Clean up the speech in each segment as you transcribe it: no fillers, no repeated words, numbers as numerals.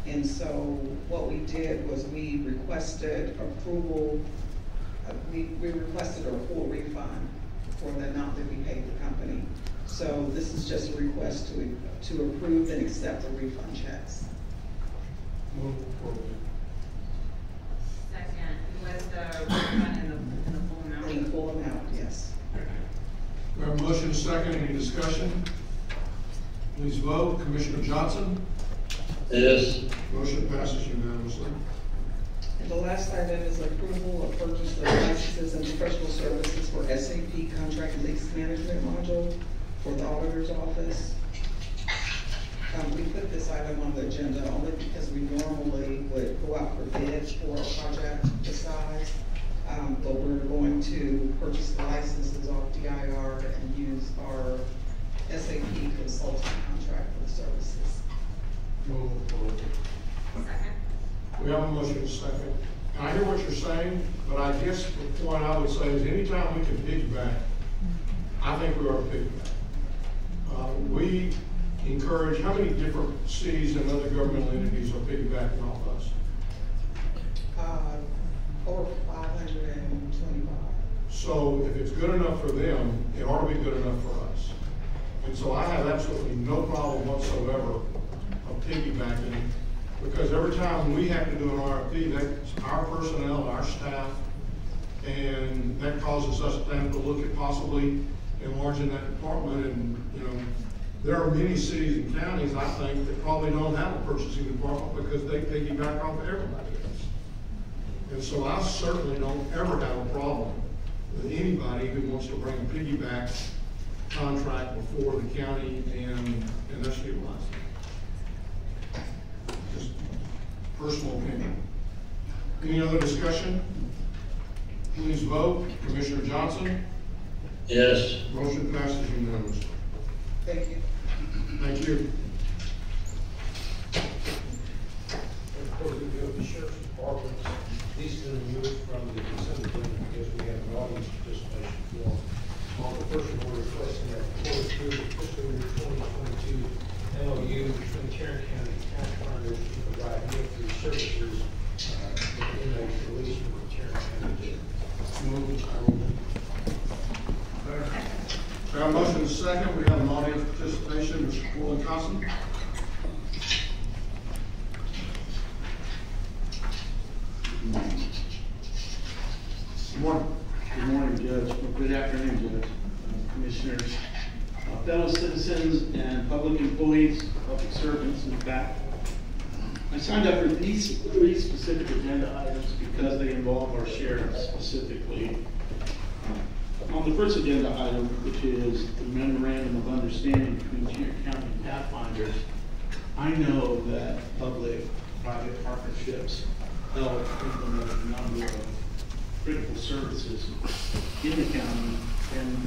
And so what we did was we requested approval, we requested a full refund for the amount that we paid the company. So this is just a request to approve and accept the refund checks. Move forward. Second, was the refund in the full amount? In the full amount, yes. We have a motion second. Any discussion? Please vote. Commissioner Johnson? Yes. Motion passes unanimously. And the last item is approval of purchase of licenses and professional services for SAP Contract Lease Management Module for the auditor's office. We put this item on the agenda only because we normally would go out for bids for a project this size. But we're going to purchase the licenses off DIR and use our SAP consultant contract for the services. Move forward. Second. We have a motion second. And I hear what you're saying, but I guess the point I would say is anytime we can piggyback, I think we ought to piggyback. We encourage, how many different cities and other governmental entities are piggybacking off us? Over 525. So if it's good enough for them, it ought to be good enough for us. And so I have absolutely no problem whatsoever of piggybacking, because every time we have to do an RFP, that's our personnel, our staff, and that causes us to have to look at possibly enlarging that department. And there are many cities and counties, I think, that probably don't have a purchasing department because they piggyback off everybody else. And so I certainly don't ever have a problem with anybody who wants to bring a piggyback contract before the county and us utilize it. Just personal opinion. Any other discussion? Please vote. Commissioner Johnson? Yes. Motion passes unanimously. Thank you. Thank you. Of course, we go to the Sheriff's Department. These are removed from the consent agenda because we have an audience participation form. On the first one, we're requesting that the court approve the fiscal year 2022 MOU between Tarrant County tax funders to provide vehicle services in a release from the Tarrant County jail. We have a motion second. We have an audience participation. Mr. Coolen-Cosson. Good morning. Good morning, Judge. Well, good afternoon, Judge, Commissioners, fellow citizens, and public employees, public servants, in fact. I signed up for these three specific agenda items because they involve our sheriff specifically. On the first agenda item, which is the memorandum of understanding between Tarrant County and Pathfinders, I know that public-private partnerships help implement a number of critical services in the county, and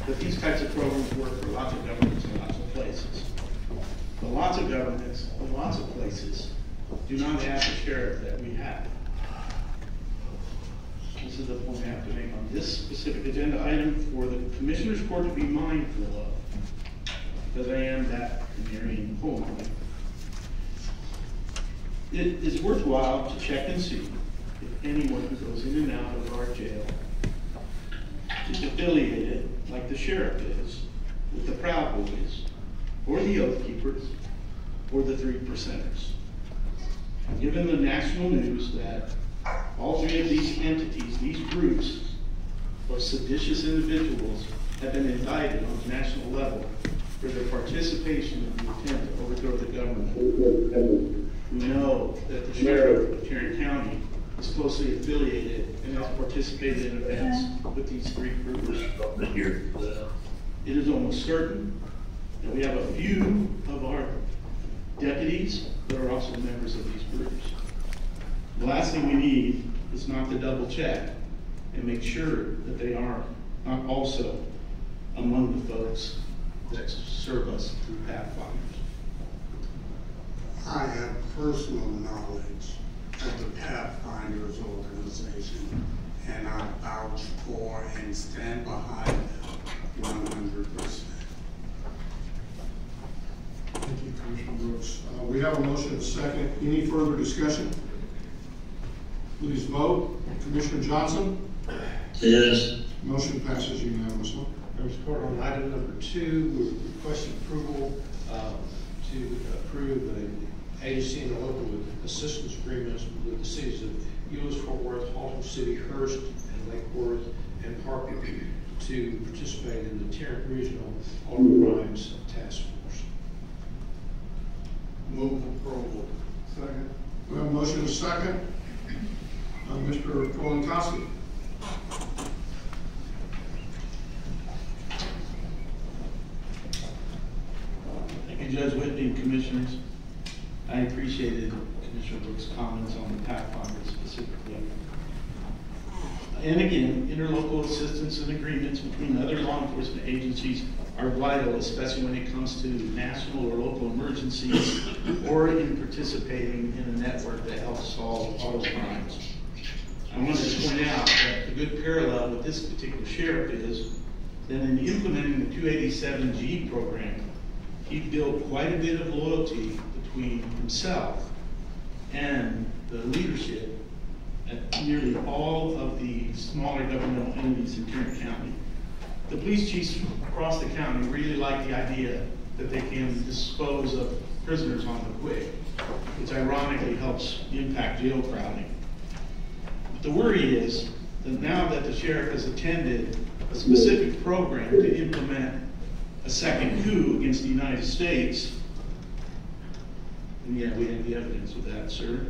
that these types of programs work for lots of governments in lots of places. But lots of governments in lots of places do not have the sheriff that we have. This is the point I have to make on this specific agenda item for the Commissioner's Court to be mindful of, because I am that Marion Coleman. It is worthwhile to check and see if anyone who goes in and out of our jail is affiliated, like the sheriff is, with the Proud Boys, or the Oath Keepers, or the 3%ers. Given the national news that all three of these entities, these groups of seditious individuals, have been indicted on the national level for their participation in the attempt to overthrow the government, we know that the sheriff of Tarrant County is closely affiliated and has participated in events with these three groups. It is almost certain that we have a few of our deputies that are also members of these groups. The last thing we need is not to double check and make sure that they are not also among the folks that serve us through Pathfinders. I have personal knowledge of the Pathfinders organization, and I vouch for and stand behind them 100%. Thank you, Commissioner Brooks. We We have a motion and a second. Any further discussion? Please vote. Commissioner Johnson? Yes. Motion passes unanimously. Members of the Court, on item number 2, we're requesting approval to approve an agency and local assistance agreements with the cities of Euless, Fort Worth, Haltom City, Hurst, and Lake Worth, and Parker to participate in the Tyrant Regional Alder Crimes Task Force. Move approval. Second. We have a motion and a second. Mr. Kolinkowski. Thank you, Judge Whitney and Commissioners. I appreciated Commissioner Brooks' comments on the Pathfinder specifically. And again, interlocal assistance and agreements between other law enforcement agencies are vital, especially when it comes to national or local emergencies or in participating in a network that helps solve auto crimes. I wanted to point out that the good parallel with this particular sheriff is that in implementing the 287G program, he built quite a bit of loyalty between himself and the leadership at nearly all of the smaller governmental entities in Tarrant County. The police chiefs across the county really like the idea that they can dispose of prisoners on the quick, which ironically helps impact jail crowding. But the worry is that now that the sheriff has attended a specific program to implement a second coup against the United States, and yeah, we have the evidence of that, sir.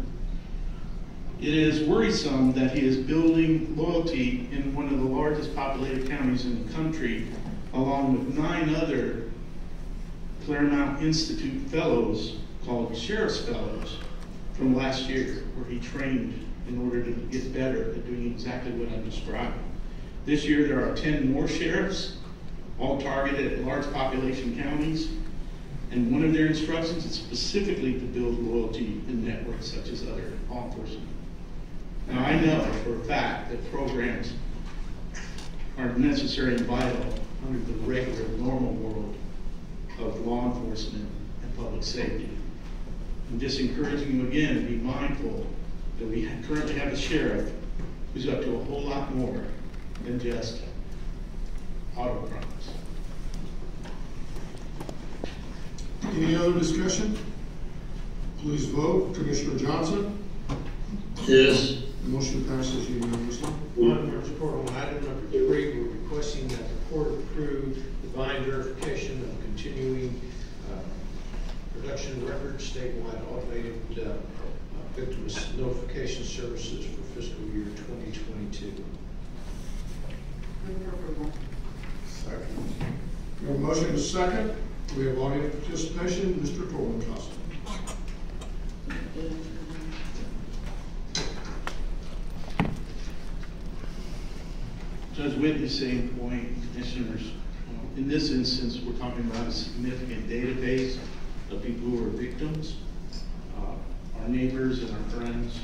It is worrisome that he is building loyalty in one of the largest populated counties in the country, along with 9 other Claremont Institute fellows called Sheriff's Fellows from last year, where he trained in order to get better at doing exactly what I'm describing. This year there are 10 more sheriffs, all targeted at large population counties, and one of their instructions is specifically to build loyalty in networks such as other law enforcement. Now I know for a fact that programs are necessary and vital under the regular, normal world of law enforcement and public safety. I'm just encouraging you again to be mindful that we currently have a sheriff who's up to a whole lot more than just auto crimes. Any other discussion? Please vote. Commissioner Johnson? Yes. The motion passes unanimously. Members of the Court, on item number 3, we're requesting that the court approve the blind verification of continuing production records statewide automated victims notification services for fiscal year 2022. Move for approval. Second. We have a motion and a second. We have audience participation. Mr. Kolinkowski. Judge Whitney's same point, Commissioners. In this instance, we're talking about a significant database of people who are victims, our neighbors and our friends,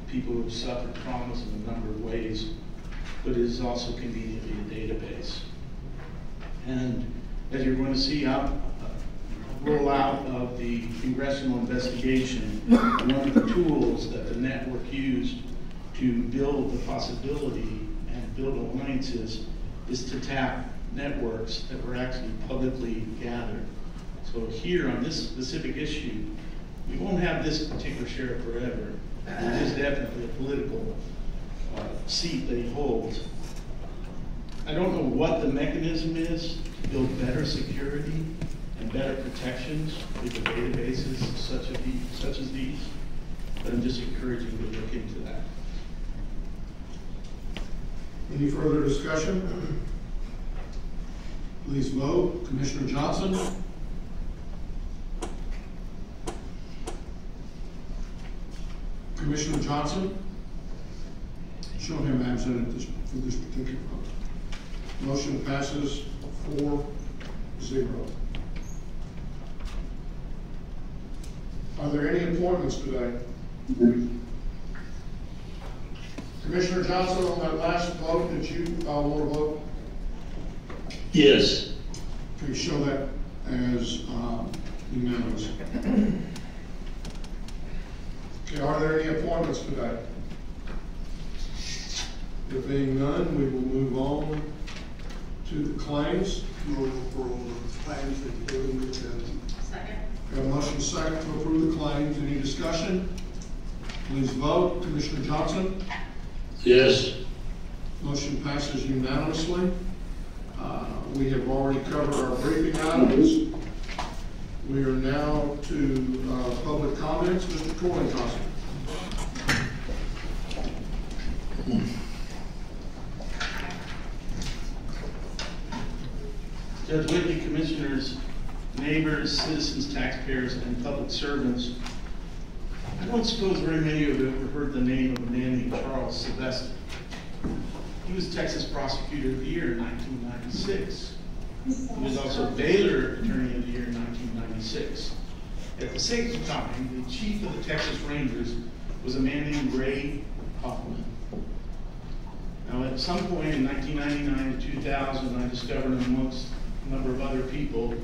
people who have suffered traumas in a number of ways, but it is also conveniently a database. And as you're going to see roll out of the congressional investigation, one of the tools that the network used to build the possibility and build alliances is to tap networks that were actually publicly gathered. So here on this specific issue, we won't have this particular sheriff forever. It is definitely a political seat that he holds. I don't know what the mechanism is to build better security and better protections with the databases such as these, but I'm just encouraging you to look into that. Any further discussion? Please vote. Commissioner Johnson? Commissioner Johnson? Show him absent at for this particular vote. Motion passes 4-0. Are there any appointments today? Commissioner Johnson, on that last vote, did you want to vote? Yes. Can you show that as unanimous? Okay, are there any appointments today? There being none, we will move on to the claims. Move approval of claims including the bills. Second. We have a motion second to approve the claims. Any discussion? Please vote. Commissioner Johnson? Yes. Motion passes unanimously. We have already covered our briefing items. We are now to public comments. Mr. Corlington. Judge Whitley, commissioners, neighbors, citizens, taxpayers, and public servants. I don't suppose very many of you have ever heard the name of a man named Charles Sylvester. He was Texas Prosecutor of the Year in 1996. He was also Baylor Attorney of the Year in 1996. At the same time, the chief of the Texas Rangers was a man named Ray Hoffman. Now, at some point in 1999 to 2000, I discovered amongst a number of other people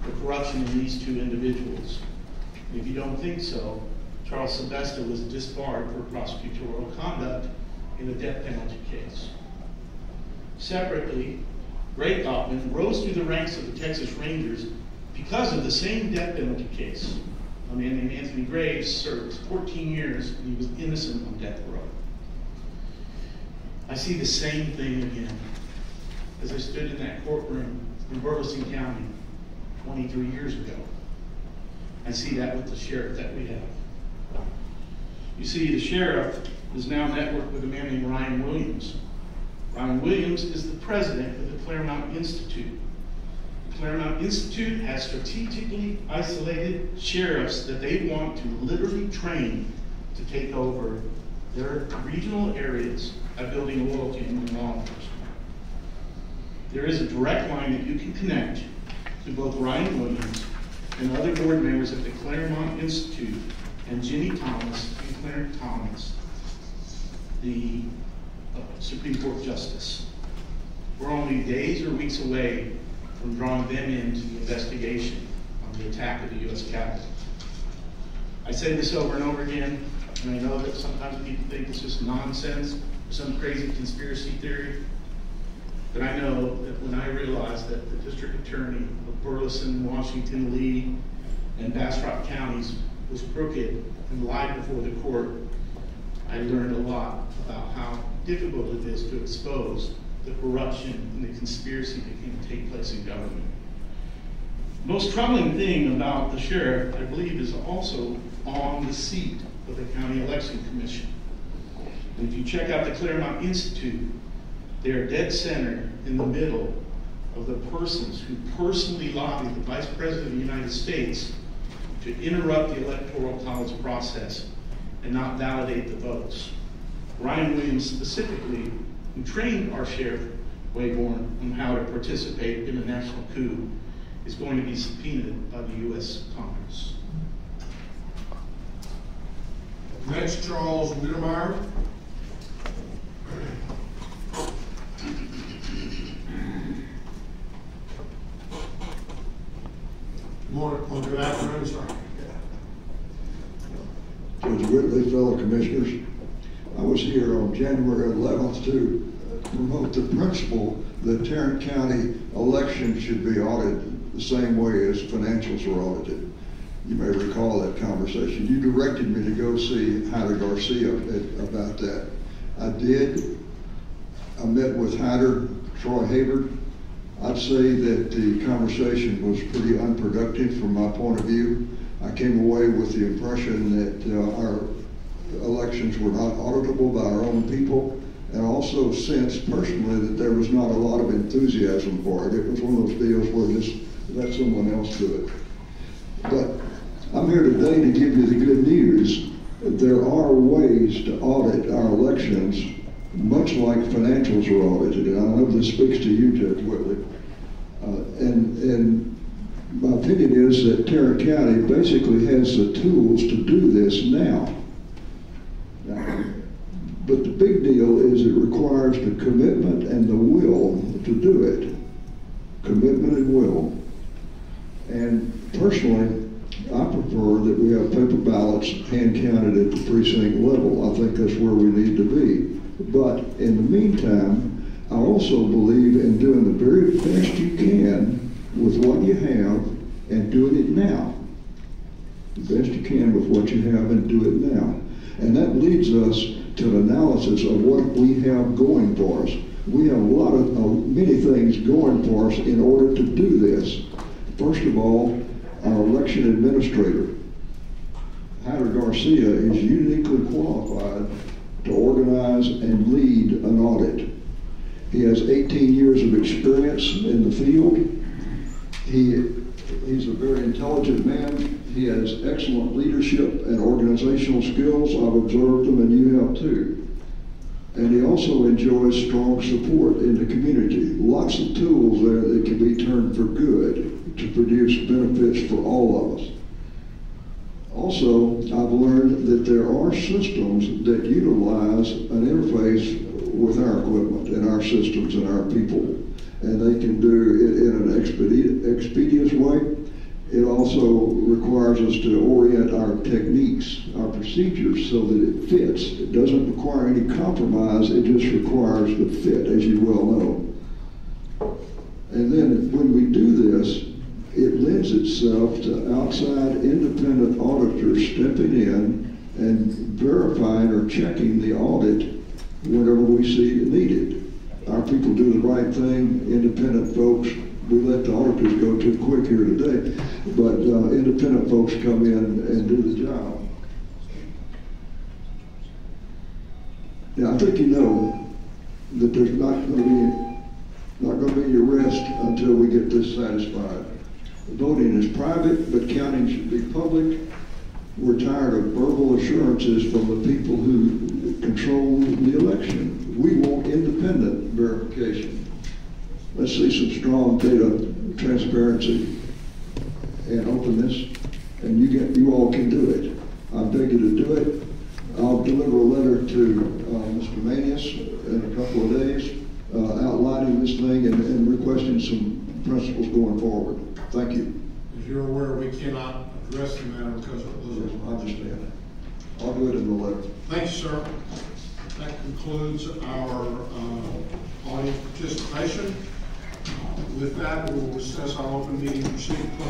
the corruption in these two individuals. And if you don't think so, Charles Sylvester was disbarred for prosecutorial conduct in a death penalty case. Separately, Ray Hoffman rose through the ranks of the Texas Rangers because of the same death penalty case. A man named Anthony Graves served 14 years and he was innocent on death row. I see the same thing again as I stood in that courtroom in Burleson County 23 years ago. I see that with the sheriff that we have. You see, the sheriff is now networked with a man named Ryan Williams. Ryan Williams is the president of the Claremont Institute. The Claremont Institute has strategically isolated sheriffs that they want to literally train to take over their regional areas by building loyalty among law enforcement. There is a direct line that you can connect to both Ryan Williams and other board members at the Claremont Institute and Ginny Thomas and Clarence Thomas, the Supreme Court Justice. We're only days or weeks away from drawing them into the investigation on the attack of the U.S. Capitol. I say this over and over again, and I know that sometimes people think it's just nonsense or some crazy conspiracy theory, but I know that when I realized that the district attorney of Burleson, Washington, Lee, and Bastrop counties was crooked and lied before the court, I learned a lot about how difficult it is to expose the corruption and the conspiracy that can take place in government. The most troubling thing about the sheriff, I believe, is also on the seat of the County Election Commission. And if you check out the Claremont Institute, they are dead center in the middle of the persons who personally lobbied the Vice President of the United States to interrupt the Electoral College process and not validate the votes. Ryan Williams specifically, who trained our Sheriff Wayborn on how to participate in a national coup, is going to be subpoenaed by the U.S. Congress. Next, Charles Wiedemeyer. Morning, or good afternoon, sir. Judge Whitley, fellow commissioners, I was here on January 11th to promote the principle that Tarrant County elections should be audited the same way as financials are audited. You may recall that conversation. You directed me to go see Hyder Garcia about that. I did. I met with Hyder, Troy Hayward. I'd say that the conversation was pretty unproductive from my point of view. I came away with the impression that our elections were not auditable by our own people, and also sensed personally that there was not a lot of enthusiasm for it. It was one of those deals where just let someone else do it. But I'm here today to give you the good news. There are ways to audit our elections much like financials are audited, and I know this speaks to you, Judge Whitley. And my opinion is that Tarrant County basically has the tools to do this now. But the big deal is it requires the commitment and the will to do it. Commitment and will. And personally, I prefer that we have paper ballots hand counted at the precinct level. I think that's where we need to be. But in the meantime, I also believe in doing the very best you can with what you have and doing it now. The best you can with what you have and do it now. And that leads us to an analysis of what we have going for us. We have many things going for us in order to do this. First of all, our election administrator, Hunter Garcia, is uniquely qualified to organize and lead an audit. He has 18 years of experience in the field. He's a very intelligent man. He has excellent leadership and organizational skills. I've observed them, and you have too. And he also enjoys strong support in the community. Lots of tools there that can be turned for good to produce benefits for all of us. Also, I've learned that there are systems that utilize an interface with our equipment and our systems and our people, and they can do it in an expeditious way. It also requires us to orient our techniques, our procedures, so that it fits. It doesn't require any compromise, it just requires the fit, as you well know. And then when we do this, it lends itself to outside independent auditors stepping in and verifying or checking the audit whenever we see it needed. Our people do the right thing, independent folks. We let the auditors go too quick here today, but independent folks come in and do the job. Now, I think you know that there's not going to be any rest until we get this satisfied. Voting is private, but counting should be public. We're tired of verbal assurances from the people who control the election. We want independent verification. Let's see some strong data transparency and openness, and you all can do it. I beg you to do it. I'll deliver a letter to Mr. Manius in a couple of days outlining this thing and requesting some principles going forward. Thank you. As you're aware, we cannot address the matter because of those. I understand. I'll do it in the letter. Thanks, sir. That concludes our audience participation. With that, we will recess our open meeting procedure.